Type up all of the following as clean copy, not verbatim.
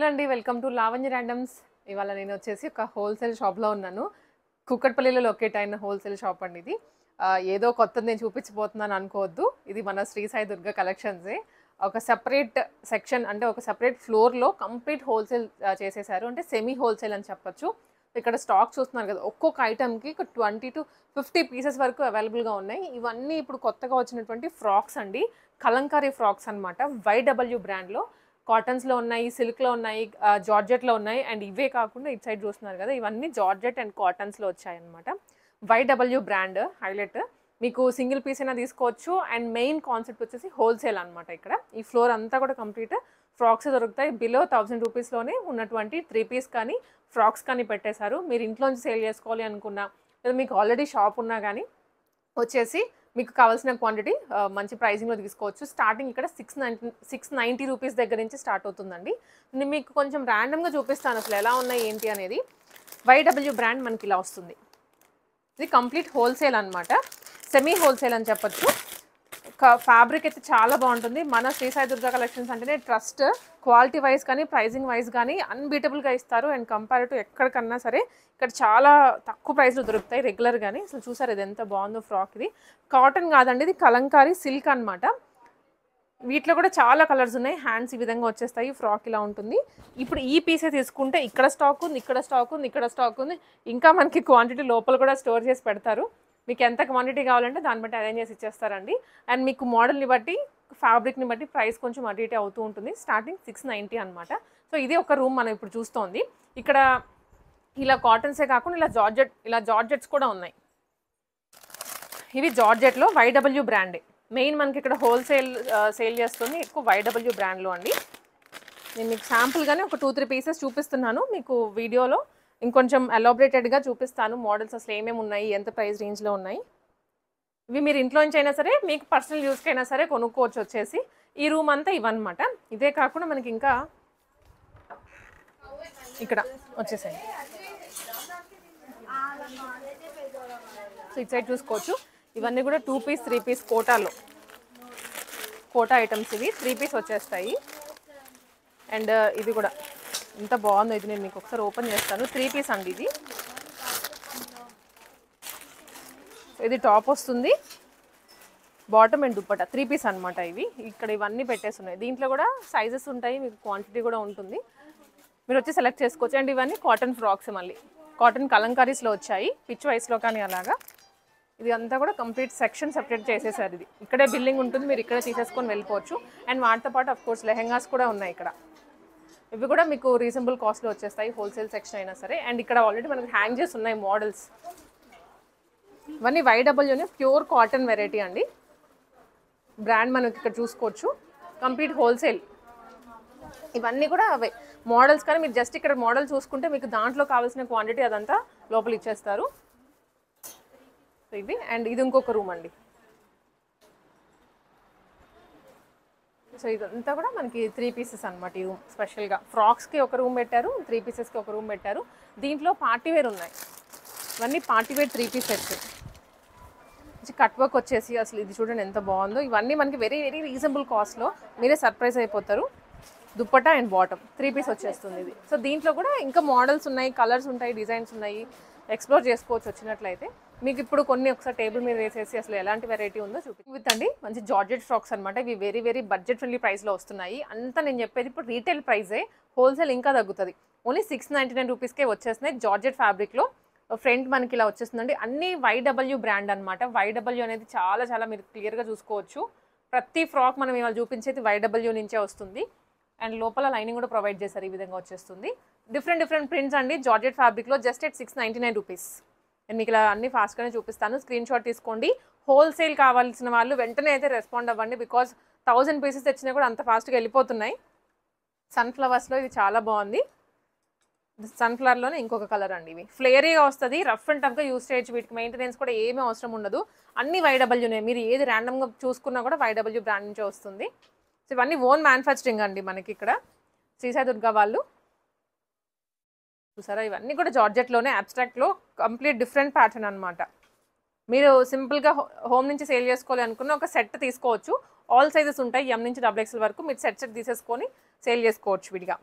అండి welcome to Lavanya randoms. ఇవాళ నేను వచ్చేసి ఒక హోల్సేల్ షాప్లో ఉన్నాను. కుక్కట్పల్లిలో లొకేట్ అయిన హోల్సేల్ షాప్ అండి ఇది. ఏదో కొత్తది నేను చూపించబోతున్నాను అనుకోవద్దు. ఇది మన శ్రీ సాయి దుర్గా కలెక్షన్సే. ఒక సెపరేట్ సెక్షన్ అంటే ఒక సెపరేట్ ఫ్లోర్లో కంప్లీట్ హోల్సేల్ చేసేసారు. అంటే సెమీ హోల్సేల్ అని చెప్పొచ్చు. ఇక్కడ స్టాక్ చూస్తున్నారు కదా, ఒక్కొక్క ఐటమ్కి 20 to 50 పీసెస్ వరకు అవైలబుల్గా ఉన్నాయి. ఇవన్నీ ఇప్పుడు కొత్తగా వచ్చినటువంటి ఫ్రాక్స్ అండి, కలంకారీ ఫ్రాక్స్ అనమాట. YW బ్రాండ్లో కాటన్స్లో ఉన్నాయి, సిల్క్లో ఉన్నాయి, జార్జెట్లో ఉన్నాయి. అండ్ ఇవే కాకుండా ఇటు సైడ్ చూస్తున్నారు కదా, ఇవన్నీ జార్జెట్ అండ్ కాటన్స్లో వచ్చాయన్నమాట. YW brand highlight. మీకు సింగిల్ పీస్ అయినా తీసుకోవచ్చు. అండ్ మెయిన్ కాన్సెప్ట్ వచ్చేసి హోల్సేల్ అనమాట. ఇక్కడ ఈ ఫ్లోర్ అంతా కూడా కంప్లీట్ ఫ్రాక్స్ దొరుకుతాయి. బిలో 1000 రూపీస్లోనే ఉన్నటువంటి 3 పీస్ కానీ ఫ్రాక్స్ కానీ పెట్టేశారు. మీరు ఇంట్లోంచి సేల్ చేసుకోవాలి అనుకున్నా, లేదా మీకు ఆల్రెడీ షాప్ ఉన్నా కానీ వచ్చేసి మీకు కావాల్సిన క్వాంటిటీ మంచి ప్రైజింగ్లో తీసుకోవచ్చు. స్టార్టింగ్ ఇక్కడ 690 రూపీస్ దగ్గర నుంచి స్టార్ట్ అవుతుందండి. నేను మీకు కొంచెం ర్యాండమ్గా చూపిస్తాను అసలు ఎలా ఉన్నాయి ఏంటి అనేది. YW బ్రాండ్ మనకి ఇలా వస్తుంది. ఇది కంప్లీట్ హోల్సేల్ అనమాట, సెమీ హోల్సేల్ అని చెప్పచ్చు. ఫ్యాబ్రిక్ అయితే చాలా బాగుంటుంది. మన శ్రీ సాయి దుర్గా కలెక్షన్స్ అంటేనే ట్రస్ట్. క్వాలిటీ వైజ్ కానీ ప్రైజింగ్ వైజ్ కానీ అన్బీటబుల్గా ఇస్తారు. అండ్ కంపేర్ టు ఎక్కడికన్నా సరే ఇక్కడ చాలా తక్కువ ప్రైస్లో దొరుకుతాయి రెగ్యులర్ కానీ. అసలు చూసారు ఇది ఎంత బాగుందో ఫ్రాక్. ఇది కాటన్ కాదండి, ఇది కలంకారీ సిల్క్ అనమాట. వీటిలో కూడా చాలా కలర్స్ ఉన్నాయి. హ్యాండ్స్ ఈ విధంగా వచ్చేస్తాయి. ఫ్రాక్ ఇలా ఉంటుంది. ఇప్పుడు ఈ పీసే తీసుకుంటే ఇక్కడ స్టాక్ ఉంది, ఇక్కడ స్టాక్ ఉంది, ఇక్కడ స్టాక్ ఉంది. ఇంకా మనకి క్వాంటిటీ లోపల కూడా స్టోర్ చేసి పెడతారు. మీకు ఎంత క్వాంటిటీ కావాలంటే దాన్ని బట్టి అరేంజ్ చేసి ఇచ్చేస్తారండి. అండ్ మీకు మోడల్ని బట్టి ఫ్యాబ్రిక్ని బట్టి ప్రైస్ కొంచెం అటు ఇటు అవుతూ ఉంటుంది. స్టార్టింగ్ 690 అనమాట. సో ఇది ఒక రూమ్ మనం ఇప్పుడు చూస్తోంది. ఇక్కడ ఇలా కాటన్సే కాకుండా ఇలా జార్జెట్స్ కూడా ఉన్నాయి. ఇవి జార్జెట్లో YW బ్రాండే. మెయిన్ మనకి ఇక్కడ హోల్సేల్ సేల్ చేస్తుంది ఎక్కువ YW బ్రాండ్లో అండి. నేను మీకు శాంపుల్గానే ఒక 2-3 పీసెస్ చూపిస్తున్నాను మీకు వీడియోలో. ఇంకొంచెం ఎలాబరేటెడ్గా చూపిస్తాను మోడల్స్ అసలు ఏమేమి ఉన్నాయి, ఎంత ప్రైస్ రేంజ్లో ఉన్నాయి. ఇవి మీరు ఇంట్లో నుంచి అయినా సరే మీకు పర్సనల్ యూస్కి అయినా సరే కొనుక్కోవచ్చు. వచ్చేసి ఈ రూమ్ అంతా ఇవన్నమాట. ఇదే కాకుండా మనకి ఇంకా ఇక్కడ వచ్చేసాయి. సో ఇటు సైడ్ చూసుకోవచ్చు. ఇవన్నీ కూడా 2 పీస్ 3 పీస్ కోటా ఐటమ్స్. ఇవి 3 పీస్ వచ్చేస్తాయి. అండ్ ఇది కూడా ఎంత బాగుందో. ఇది నేను మీకు ఒకసారి ఓపెన్ చేస్తాను. 3 పీస్ అండి ఇది. ఇది టాప్ వస్తుంది, బాటమ్ అండ్ దుప్పట 3 పీస్ అనమాట. ఇవి ఇక్కడ ఇవన్నీ పెట్టేస్తున్నాయి. దీంట్లో కూడా సైజెస్ ఉంటాయి, మీకు క్వాంటిటీ కూడా ఉంటుంది. మీరు వచ్చి సెలెక్ట్ చేసుకోవచ్చు. అండ్ ఇవన్నీ కాటన్ ఫ్రాక్స్, మళ్ళీ కాటన్ కలంకారీస్లో వచ్చాయి, పిచ్ వైస్లో కానీ అలాగా. ఇది అంతా కూడా కంప్లీట్ సెక్షన్ సెపరేట్ చేసేసారు. ఇది ఇక్కడే బిల్లింగ్ ఉంటుంది, మీరు ఇక్కడే తీసేసుకొని వెళ్ళిపోవచ్చు. అండ్ వాటితో పాటు అఫ్ కోర్స్ లెహెంగాస్ కూడా ఉన్నాయి ఇక్కడ. ఇవి కూడా మీకు రీజనబుల్ కాస్ట్లో వచ్చేస్తాయి, హోల్సేల్ సెక్షన్ అయినా సరే. అండ్ ఇక్కడ ఆల్రెడీ మనకి హ్యాంగ్ చేసి ఉన్నాయి మోడల్స్. ఇవన్నీ YWనే ప్యూర్ కాటన్ వెరైటీ అండి. బ్రాండ్ మనకి ఇక్కడ చూసుకోవచ్చు. Complete wholesale. ఇవన్నీ కూడా అవే మోడల్స్, కానీ మీరు జస్ట్ ఇక్కడ మోడల్ చూసుకుంటే మీకు దాంట్లో కావాల్సిన క్వాంటిటీ అదంతా లోపల ఇచ్చేస్తారు. ఇవి. అండ్ ఇది ఇంకొక రూమ్ అండి. సో ఇదంతా కూడా మనకి 3 పీసెస్ అనమాట. ఈ రూమ్ స్పెషల్గా ఫ్రాక్స్కి ఒక రూమ్ పెట్టారు, 3 పీసెస్కి ఒక రూమ్ పెట్టారు. దీంట్లో పార్టీవేర్ ఉన్నాయి. ఇవన్నీ party wear 3 piece sets. Cut work వచ్చేసి అసలు ఇది చూడండి ఎంత బాగుందో. ఇవన్నీ మనకి వెరీ వెరీ రీజనబుల్ కాస్ట్లో, మీరే సర్ప్రైజ్ అయిపోతారు. దుప్పటా అండ్ బాటమ్ 3 పీస్ వచ్చేస్తుంది ఇది. సో దీంట్లో కూడా ఇంకా మోడల్స్ ఉన్నాయి, కలర్స్ ఉంటాయి, డిజైన్స్ ఉన్నాయి, ఎక్స్ప్లోర్ చేసుకోవచ్చు వచ్చినట్లయితే. మీకు ఇప్పుడు కొన్ని ఒకసారి టేబుల్ మీద వేసేసి అసలు ఎలాంటి వెరైటీ ఉందో చూపిస్తాండి. మంచి జార్జెట్ ఫ్రాక్స్ అనమాట. ఇవి వెరీ వెరీ బడ్జెట్ ఫ్రెండ్లీ ప్రైస్లో వస్తున్నాయి. అంతా నేను చెప్పేది ఇప్పుడు రీటైల్ ప్రైజే, హోల్సేల్ ఇంకా తగ్గుతుంది. ఓన్లీ 699 రూపీస్కే వచ్చేస్తున్నాయి. జార్జెట్ ఫ్యాబ్రిక్లో ఫ్రంట్ మనకి ఇలా వచ్చేస్తుందండి. అన్ని YW బ్రాండ్ అనమాట. YW అనేది చాలా చాలా మీరు క్లియర్గా చూసుకోవచ్చు. ప్రతి ఫ్రాక్ మనం ఇవాళ చూపించేది YW నుంచే వస్తుంది. అండ్ లోపల లైనింగ్ కూడా ప్రొవైడ్ చేశారు. ఈ విధంగా వచ్చేస్తుంది. డిఫరెంట్ ప్రింట్స్ అండి జార్జెట్ ఫ్యాబ్రిక్లో, జస్ట్ ఎట్ 699 రూపీస్. నేను మీకు ఇలా అన్ని ఫాస్ట్గానే చూపిస్తాను. స్క్రీన్ షాట్ తీసుకోండి. హోల్సేల్ కావాల్సిన వాళ్ళు వెంటనే అయితే రెస్పాండ్ అవ్వండి, బికాజ్ 1000 పీసెస్ తెచ్చినా కూడా అంత ఫాస్ట్గా వెళ్ళిపోతున్నాయి. సన్ఫ్లవర్స్లో ఇది చాలా బాగుంది. సన్ఫ్లవర్లోనే ఇంకొక కలర్ అండి. ఇవి ఫ్లేరీగా వస్తుంది, రఫ్ అండ్ టఫ్గా యూస్ చేయొచ్చు. వీటికి మెయింటెనెన్స్ కూడా ఏమీ అవసరం ఉండదు. అన్ని YWనే. మీరు ఏది ర్యాండమ్గా చూసుకున్నా కూడా YW బ్రాండ్ నుంచే వస్తుంది. సో ఇవన్నీ ఓన్ మ్యానుఫ్యాక్చరింగ్ అండి మనకి ఇక్కడ శ్రీ సాయి దుర్గా వాళ్ళు. చూసారా, ఇవన్నీ కూడా జార్జెట్లోనే, అబ్స్ట్రాక్ట్లో కంప్లీట్ డిఫరెంట్ ప్యాటర్న్ అనమాట. మీరు సింపుల్గా హోమ్ నుంచి సేల్ చేసుకోవాలి అనుకున్న ఒక సెట్ తీసుకోవచ్చు. ఆల్ సైజెస్ ఉంటాయి, M నుంచి XXL వరకు. మీరు సెట్ తీసేసుకొని సేల్ చేసుకోవచ్చు విడిగా.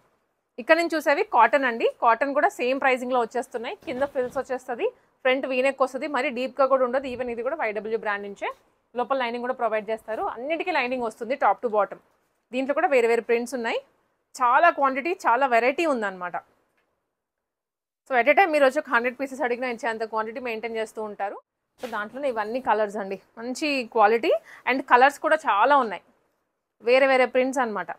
ఇక్కడ నుంచి చూసేవి కాటన్ అండి. కాటన్ కూడా సేమ్ ప్రైజింగ్లో వచ్చేస్తున్నాయి. కింద ఫ్రిల్స్ వచ్చేస్తుంది, ఫ్రంట్ వీనెక్ వస్తుంది, మరి డీప్గా కూడా ఉండదు. ఈవెన్ ఇది కూడా YW బ్రాండ్ నుంచే. లోపల లైనింగ్ కూడా ప్రొవైడ్ చేస్తారు. అన్నిటికీ లైనింగ్ వస్తుంది టాప్ టు బాటమ్. దీంట్లో కూడా వేరే వేరే ప్రింట్స్ ఉన్నాయి. చాలా క్వాంటిటీ, చాలా వెరైటీ ఉందన్నమాట. సో ఎట్ ఏ టైం మీరు వచ్చి 100 పీసెస్ అడిగినా ఇచ్చేంత క్వాంటిటీ మెయింటైన్ చేస్తూ ఉంటారు. సో దాంట్లోనే ఇవన్నీ కలర్స్ అండి, మంచి క్వాలిటీ అండ్ కలర్స్ కూడా చాలా ఉన్నాయి, వేరే వేరే ప్రింట్స్ అనమాట.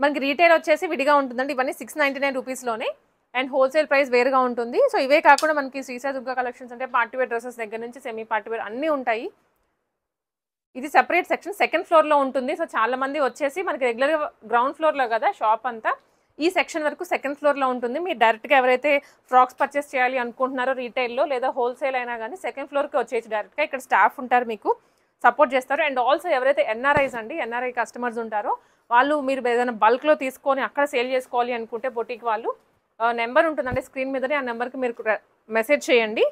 మనకి రీటైల్ వచ్చేసి విడిగా ఉంటుందండి. ఇవన్నీ 699 రూపీస్లోనే అండ్ హోల్సేల్ ప్రైస్ వేరుగా ఉంటుంది. సో ఇవే కాకుండా మనకి శ్రీసాయి దుర్గా కలెక్షన్స్ అంటే పార్టీవేర్ డ్రెస్సెస్ దగ్గర నుంచి సెమీ పార్టీవేర్ అన్నీ ఉంటాయి. ఇది సెపరేట్ సెక్షన్, సెకండ్ ఫ్లోర్లో ఉంటుంది. సో చాలా మంది వచ్చేసి మనకి రెగ్యులర్గా గ్రౌండ్ ఫ్లోర్లో కదా షాప్ అంతా, ఈ సెక్షన్ వరకు సెకండ్ ఫ్లోర్లో ఉంటుంది. మీరు డైరెక్ట్గా ఎవరైతే ఫ్రాక్స్ పర్చేస్ చేయాలి అనుకుంటున్నారో రీటైల్లో లేదా హోల్సేల్ అయినా కానీ సెకండ్ ఫ్లోర్కి వచ్చేసి డైరెక్ట్గా ఇక్కడ స్టాఫ్ ఉంటారు, మీకు సపోర్ట్ చేస్తారు. అండ్ ఆల్సో ఎవరైతే ఎన్ఆర్ఐ కస్టమర్స్ ఉంటారో వాళ్ళు మీరు ఏదైనా బల్క్లో తీసుకొని అక్కడ సేల్ చేసుకోవాలి అనుకుంటే బొటీక్ వాళ్ళు నెంబర్ ఉంటుందండి స్క్రీన్ మీదనే, ఆ నెంబర్కి మీరు మెసేజ్ చేయండి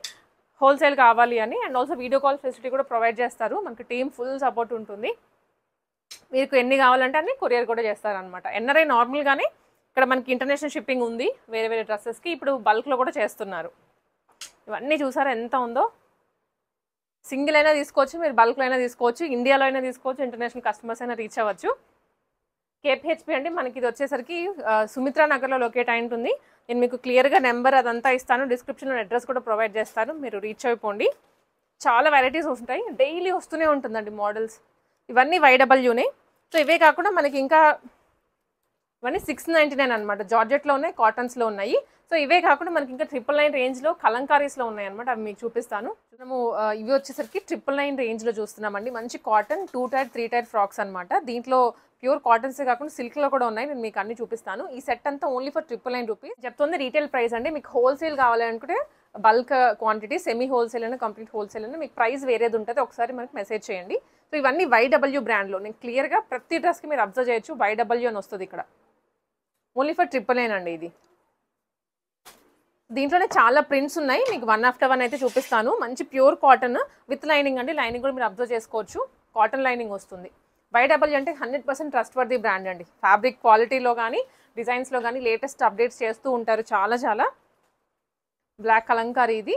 హోల్సేల్ కావాలి అని. And also video call facility కూడా ప్రొవైడ్ చేస్తారు. మనకి టీమ్ ఫుల్ సపోర్ట్ ఉంటుంది. మీకు ఎన్ని కావాలంటే అన్ని కొరియర్ కూడా చేస్తారనమాట. ఎన్ఆర్ఐ నార్మల్గానే ఇక్కడ మనకి ఇంటర్నేషనల్ షిప్పింగ్ ఉంది వేరే వేరే డ్రెస్సెస్కి, ఇప్పుడు బల్క్లో కూడా చేస్తున్నారు. ఇవన్నీ చూసారా ఎంత ఉందో. సింగిల్ అయినా తీసుకోవచ్చు, మీరు బల్క్లో అయినా తీసుకోవచ్చు, ఇండియాలో అయినా తీసుకోవచ్చు, ఇంటర్నేషనల్ కస్టమర్స్ అయినా రీచ్ అవ్వచ్చు. KPHP అండి మనకి ఇది వచ్చేసరికి సుమిత్రా నగర్లో లొకేట్ అయి ఉంటుంది. నేను మీకు క్లియర్గా నెంబర్ అదంతా ఇస్తాను, డిస్క్రిప్షన్లో అడ్రస్ కూడా ప్రొవైడ్ చేస్తాను, మీరు రీచ్ అయిపోండి. చాలా వెరైటీస్ వస్తుంటాయి, డైలీ వస్తూనే ఉంటుందండి మోడల్స్. ఇవన్నీ YWనే. సో ఇవే కాకుండా మనకి ఇంకా ఇవన్నీ 699 అనమాట. జార్జెట్లో ఉన్నాయి, కాటన్స్లో ఉన్నాయి. సో ఇవే కాకుండా మనకి ఇంకా 999 రేంజ్లో కలంకారీస్లో ఉన్నాయి అనమాట, అవి మీకు చూపిస్తాను. మనము ఇవి వచ్చేసరికి 999 రేంజ్లో చూస్తున్నామండి. మంచి కాటన్ 2 టైర్ 3 టైర్ ఫ్రాక్స్ అనమాట. దీంట్లో ప్యూర్ కాటన్సే కాకుండా సిల్క్లో కూడా ఉన్నాయి, నేను మీకు అన్ని చూపిస్తాను. ఈ సెట్ అంతా ఓన్లీ ఫర్ 999 రూపీస్ చెప్తుంది. రీటైల్ ప్రైస్ అండి. మీకు హోల్సేల్ కావాలనుకుంటే బల్క్ క్వాంటిటీ, సెమీ హోల్సేల్ అయినా కంప్లీట్ హోల్సేల్ అయినా మీకు ప్రైస్ వేరేది ఉంటుంది, ఒకసారి మనకి మెసేజ్ చేయండి. సో ఇవన్నీ YW బ్రాండ్లో, నేను క్లియర్గా ప్రతి డ్రెస్కి మీరు అబ్జర్వ్ చేయొచ్చు YW అని వస్తుంది ఇక్కడ. ఓన్లీ ఫర్ 999 అండి ఇది. దీంట్లోనే చాలా ప్రింట్స్ ఉన్నాయి, మీకు వన్ ఆఫ్టర్ వన్ అయితే చూపిస్తాను. మంచి ప్యూర్ కాటన్ విత్ లైనింగ్ అండి. లైనింగ్ కూడా మీరు అబ్జర్వ్ చేసుకోవచ్చు, కాటన్ లైనింగ్ వస్తుంది. YW అంటే 100% ట్రస్ట్ వర్ది బ్రాండ్ అండి. ఫ్యాబ్రిక్ క్వాలిటీలో కానీ డిజైన్స్లో కానీ లేటెస్ట్ అప్డేట్స్ చేస్తూ ఉంటారు చాలా చాలా. బ్లాక్ కలంకారీ, ఇది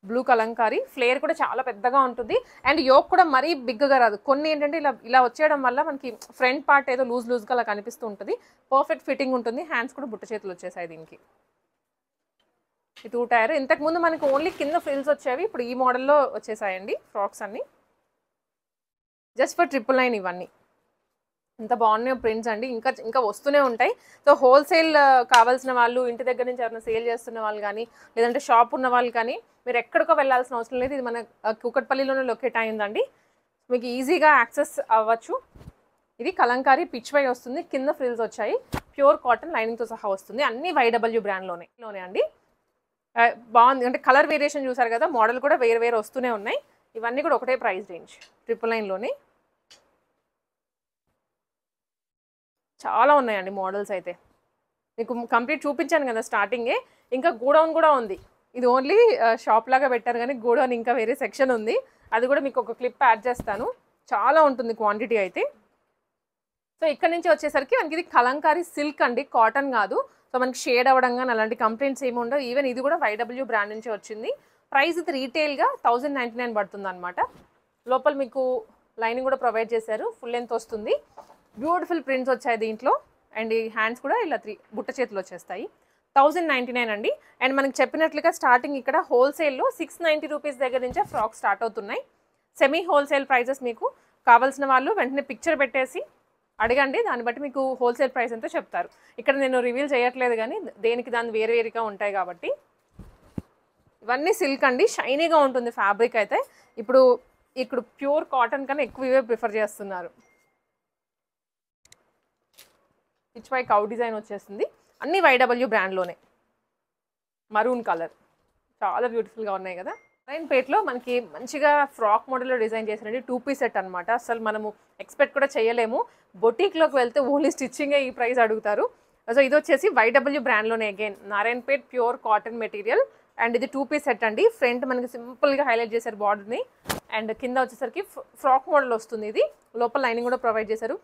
బ్లూ కలంకారీ. ఫ్లేర్ కూడా చాలా పెద్దగా ఉంటుంది అండ్ యోక్ కూడా మరీ బిగ్గా రాదు. కొన్ని ఏంటంటే ఇలా వచ్చేయడం వల్ల మనకి ఫ్రంట్ పార్ట్ ఏదో లూజ్గా అలా కనిపిస్తూ ఉంటుంది. పర్ఫెక్ట్ ఫిట్టింగ్ ఉంటుంది. హ్యాండ్స్ కూడా బుట్ట చేతులు వచ్చేసాయి దీనికి. ఈ 2 టైర్. ఇంతకుముందు మనకి ఓన్లీ కింద ఫ్రిల్స్ వచ్చేవి, ఇప్పుడు ఈ మోడల్లో వచ్చేసాయండి ఫ్రాక్స్ అన్ని. జస్ట్ ఫర్ 999 ఇవన్నీ. ఇంత బాగున్నాయో ప్రింట్స్ అండి, ఇంకా వస్తూనే ఉంటాయి. సో హోల్సేల్ కావాల్సిన వాళ్ళు, ఇంటి దగ్గర నుంచి ఎవరైనా సేల్ చేస్తున్న వాళ్ళు కానీ లేదంటే షాప్ ఉన్న వాళ్ళు కానీ మీరు ఎక్కడికో వెళ్ళాల్సిన అవసరం లేదు. ఇది మన కూకట్పల్లిలోనే లొకేట్ అయిందండి, మీకు ఈజీగా యాక్సెస్ అవ్వచ్చు. ఇది కలంకారీ పిచ్ వై వస్తుంది, కింద ఫ్రిల్స్ వచ్చాయి, ప్యూర్ కాటన్ లైనింగ్తో సహా వస్తుంది. అన్ని YW బ్రాండ్లోనే అండి. బాగుంది అంటే కలర్ వేరియేషన్ చూసారు కదా, మోడల్ కూడా వేరే వేరే వస్తూనే ఉన్నాయి. ఇవన్నీ కూడా ఒకటే ప్రైస్ రేంజ్ 999లోనే. చాలా ఉన్నాయండి మోడల్స్ అయితే. మీకు కంప్లీట్ చూపించాను కదా స్టార్టింగే. ఇంకా గోడౌన్ కూడా ఉంది. ఇది ఓన్లీ షాప్ లాగా పెట్టారు కానీ గోడౌన్ ఇంకా వేరే సెక్షన్ ఉంది, అది కూడా మీకు ఒక క్లిప్ యాడ్ చేస్తాను. చాలా ఉంటుంది క్వాంటిటీ అయితే. సో ఇక్కడ నుంచి వచ్చేసరికి మనకి ఇది కలంకారీ సిల్క్ అండి, కాటన్ కాదు. సో మనకి షేడ్ అవ్వడం కానీ అలాంటి కంప్లైంట్స్ ఏమి ఉండవు. ఈవెన్ ఇది కూడా YW బ్రాండ్ నుంచి వచ్చింది. ప్రైస్ ఇది రీటైల్గా 1099 పడుతుంది అనమాట. లోపల మీకు లైనింగ్ కూడా ప్రొవైడ్ చేశారు, ఫుల్ లెంత్ వస్తుంది. బ్యూటిఫుల్ ప్రింట్స్ వచ్చాయి దీంట్లో అండ్ ఈ హ్యాండ్స్ కూడా ఇలా 3 బుట్ట చేతులు వచ్చేస్తాయి. 1099 అండి. అండ్ మనకి చెప్పినట్లుగా స్టార్టింగ్ ఇక్కడ హోల్సేల్లో 690 రూపీస్ దగ్గర నుంచే ఫ్రాక్స్ స్టార్ట్ అవుతున్నాయి. సెమీ హోల్సేల్ ప్రైజెస్ మీకు కావాల్సిన వాళ్ళు వెంటనే పిక్చర్ పెట్టేసి అడగండి, దాన్ని బట్టి మీకు హోల్సేల్ ప్రైస్ ఎంతో చెప్తారు. ఇక్కడ నేను రివీల్ చేయట్లేదు కానీ దేనికి దాన్ని వేరుగా ఉంటాయి కాబట్టి. ఇవన్నీ సిల్క్ అండి, షైనీగా ఉంటుంది ఫ్యాబ్రిక్ అయితే. ఇప్పుడు ప్యూర్ కాటన్ కన్నా ఎక్కువ ఇవే ప్రిఫర్ చేస్తున్నారు. పిచ్ వై కౌ డిజైన్ వచ్చేస్తుంది. అన్ని YW బ్రాండ్లోనే. మరూన్ కలర్ చాలా బ్యూటిఫుల్గా ఉన్నాయి కదా. నారాయణపేటలో మనకి మంచిగా ఫ్రాక్ మోడల్లో డిజైన్ చేశారండి. 2 పీస్ సెట్ అనమాట. అసలు మనము ఎక్స్పెక్ట్ కూడా చేయలేము. బొటీక్లోకి వెళ్తే ఓన్లీ స్టిచ్చింగే ఈ ప్రైస్ అడుగుతారు. సో ఇది వచ్చేసి YW బ్రాండ్లోనే again Narayanpet pure cotton material and ఇది 2 పీస్ సెట్ అండి. ఫ్రంట్ మనకి సింపుల్గా హైలైట్ చేశారు బార్డర్ని అండ్ కింద వచ్చేసరికి ఫ్రాక్ మోడల్ వస్తుంది. ఇది లోపల లైనింగ్ కూడా ప్రొవైడ్ చేశారు.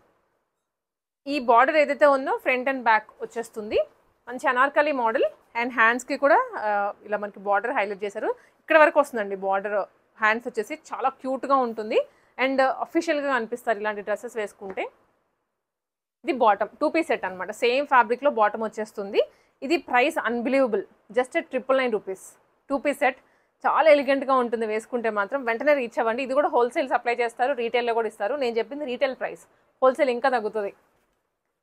ఈ బార్డర్ ఏదైతే ఉందో ఫ్రంట్ అండ్ బ్యాక్ వచ్చేస్తుంది. మంచి అనార్కలి మోడల్ అండ్ హ్యాండ్స్కి కూడా ఇలా మనకి బార్డర్ హైలైట్ చేశారు. ఇక్కడ వరకు వస్తుందండి బార్డర్. హ్యాండ్స్ వచ్చేసి చాలా క్యూట్గా ఉంటుంది అండ్ అఫీషియల్గా అనిపిస్తారు ఇలాంటి డ్రెస్సెస్ వేసుకుంటే. ఇది బాటమ్ 2 పీస్ సెట్ అనమాట. సేమ్ ఫ్యాబ్రిక్లో బాటమ్ వచ్చేస్తుంది. ఇది price unbelievable, just 999 rupees. 2 piece set చాలా ఎలిగెంట్గా ఉంటుంది వేసుకుంటే మాత్రం. వెంటనే రీచ్ అవ్వండి. ఇది కూడా హోల్సేల్ సప్లై చేస్తారు, రీటైల్లో కూడా ఇస్తారు. నేను చెప్పింది రీటైల్ ప్రైస్, హోల్సేల్ ఇంకా తగ్గుతుంది.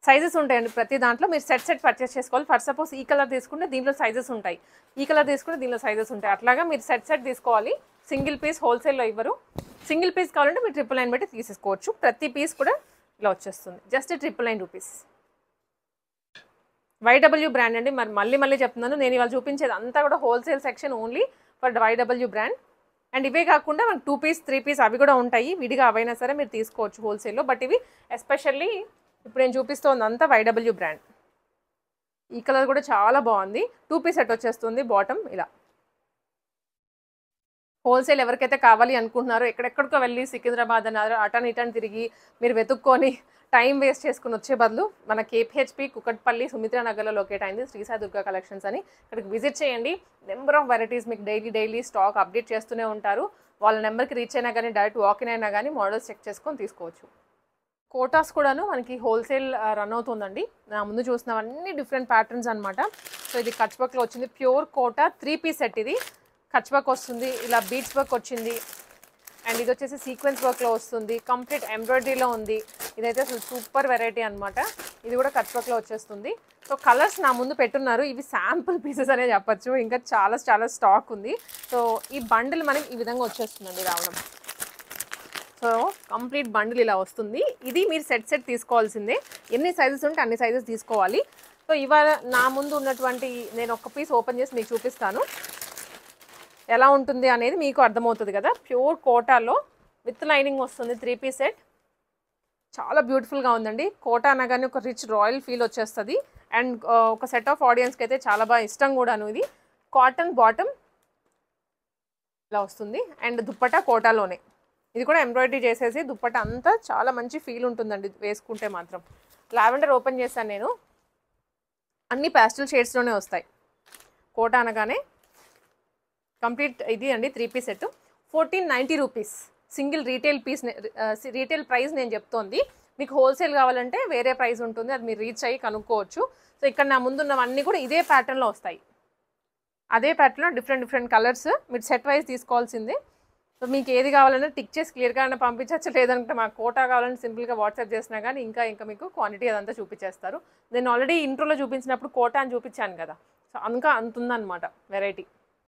సైజెస్ ఉంటాయండి ప్రతి దాంట్లో. మీరు సెట్ పర్చేస్ చేసుకోవాలి. ఫర్ సపోజ్ ఈ కలర్ తీసుకుంటే దీంట్లో సైజెస్ ఉంటాయి, ఈ కలర్ తీసుకుంటే దీంట్లో సైజెస్ ఉంటాయి. అట్లాగా మీరు సెట్ తీసుకోవాలి. సింగిల్ పీస్ హోల్సేల్లో ఇవ్వరు. సింగిల్ పీస్ కావాలంటే మీరు 999 బట్టి తీసేసుకోవచ్చు. ప్రతి పీస్ కూడా ఇలా వచ్చేస్తుంది. Just 999 rupees. YW బ్రాండ్ అండి. మరి మళ్ళీ చెప్తున్నాను, నేను ఇవాళ చూపించేది అంతా కూడా wholesale section only for YW brand. And ఇవే కాకుండా మనకు 2 పీస్ 3 పీస్ అవి కూడా ఉంటాయి. విడిగా అవైనా సరే మీరు తీసుకోవచ్చు హోల్సేల్లో. బట్ ఇవి ఎస్పెషల్లీ ఇప్పుడు నేను చూపిస్తోంది అంతా YW బ్రాండ్. ఈ కలర్ కూడా చాలా బాగుంది. 2 పీస్ సెట్ వచ్చేస్తుంది. బాటమ్ ఇలా. హోల్సేల్ ఎవరికైతే కావాలి అనుకుంటున్నారో ఎక్కడెక్కడికో వెళ్ళి సికింద్రాబాద్ అన్నారు అటన్ ఇటన్ తిరిగి మీరు వెతుక్కొని టైం వేస్ట్ చేసుకుని వచ్చే బదులు మన KPHP కుకట్పల్లి సుమిత్రా నగర్లో లొకేట్ అయింది శ్రీ సాయి దుర్గా కలెక్షన్స్ అని. ఇక్కడికి విజిట్ చేయండి. నెంబర్ ఆఫ్ వెరైటీస్ మీకు డైలీ స్టాక్ అప్డేట్ చేస్తూనే ఉంటారు. వాళ్ళ నెంబర్కి రీచ్ అయినా కానీ డైరెక్ట్ వాకిన్ అయినా కానీ మోడల్స్ చెక్ చేసుకొని తీసుకోవచ్చు. కోటాస్ కూడాను మనకి హోల్సేల్ రన్ అవుతుందండి. నా ముందు చూసినవన్నీ డిఫరెంట్ ప్యాటర్న్స్ అనమాట. సో ఇది కచ్ వర్క్లో వచ్చింది. Pure Kota 3 piece set. ఇది కచ్ వర్క్ వస్తుంది, ఇలా బీడ్స్ వర్క్ వచ్చింది. అండ్ ఇది వచ్చేసి సీక్వెన్స్ వర్క్లో వస్తుంది. కంప్లీట్ ఎంబ్రాయిడరీలో ఉంది. ఇదైతే అసలు సూపర్ వెరైటీ అనమాట. ఇది కూడా కచ్ వర్క్లో వచ్చేస్తుంది. సో కలర్స్ నా ముందు పెట్టున్నారు. ఇవి శాంపుల్ పీసెస్ అనే చెప్పచ్చు. ఇంకా చాలా స్టాక్ ఉంది. సో ఈ బండిల్ మనకి ఈ విధంగా వచ్చేస్తుందండి రావడం. సో కంప్లీట్ బండిల్ ఇలా వస్తుంది. ఇది మీరు సెట్ తీసుకోవాల్సిందే. ఎన్ని సైజెస్ ఉంటే అన్ని సైజెస్ తీసుకోవాలి. సో ఇవాళ నా ముందు ఉన్నటువంటి నేను ఒక పీస్ ఓపెన్ చేసి మీకు చూపిస్తాను ఎలా ఉంటుంది అనేది మీకు అర్థమవుతుంది కదా. ప్యూర్ కోటాలో విత్ లైనింగ్ వస్తుంది. 3 పీస్ సెట్ చాలా బ్యూటిఫుల్గా ఉందండి. కోటా అనగానే ఒక రిచ్ రాయల్ ఫీల్ వచ్చేస్తుంది. అండ్ ఒక సెట్ ఆఫ్ ఆడియన్స్కి అయితే చాలా బాగా ఇష్టం కూడాను. ఇది కాటన్ బాటమ్ ఇలా వస్తుంది. అండ్ దుప్పటా కోటాలోనే. ఇది కూడా ఎంబ్రాయిడరీ చేసేసి దుప్పటా అంతా చాలా మంచి ఫీల్ ఉంటుందండి వేసుకుంటే మాత్రం. లావెండర్ ఓపెన్ చేశాను నేను. అన్ని ప్యాస్టల్ షేడ్స్లోనే వస్తాయి. కోటా అనగానే కంప్లీట్ ఇది అండి 3 piece set. 1490 rupees single retail price నేను చెప్తోంది. మీకు హోల్సేల్ కావాలంటే వేరే ప్రైస్ ఉంటుంది. అది మీరు రీచ్ అయ్యి కనుక్కోవచ్చు. సో ఇక్కడ నా ముందున్నవన్నీ కూడా ఇదే ప్యాటర్న్లో వస్తాయి. అదే ప్యాటర్న్లో డిఫరెంట్ కలర్స్ మీరు సెట్ వైజ్ తీసుకోవాల్సిందే. సో మీకు ఏది కావాలన్నా టిక్ చేసి క్లియర్గా పంపించవచ్చు. లేదంటే మాకు కోటా కావాలంటే సింపుల్గా వాట్సాప్ చేసినా కానీ ఇంకా మీకు క్వాంటిటీ అదంతా చూపించేస్తారు. నేను ఆల్రెడీ ఇంట్రోలో చూపించినప్పుడు కోటా అని చూపించాను కదా. సో అంతుందన్నమాట వెరైటీ.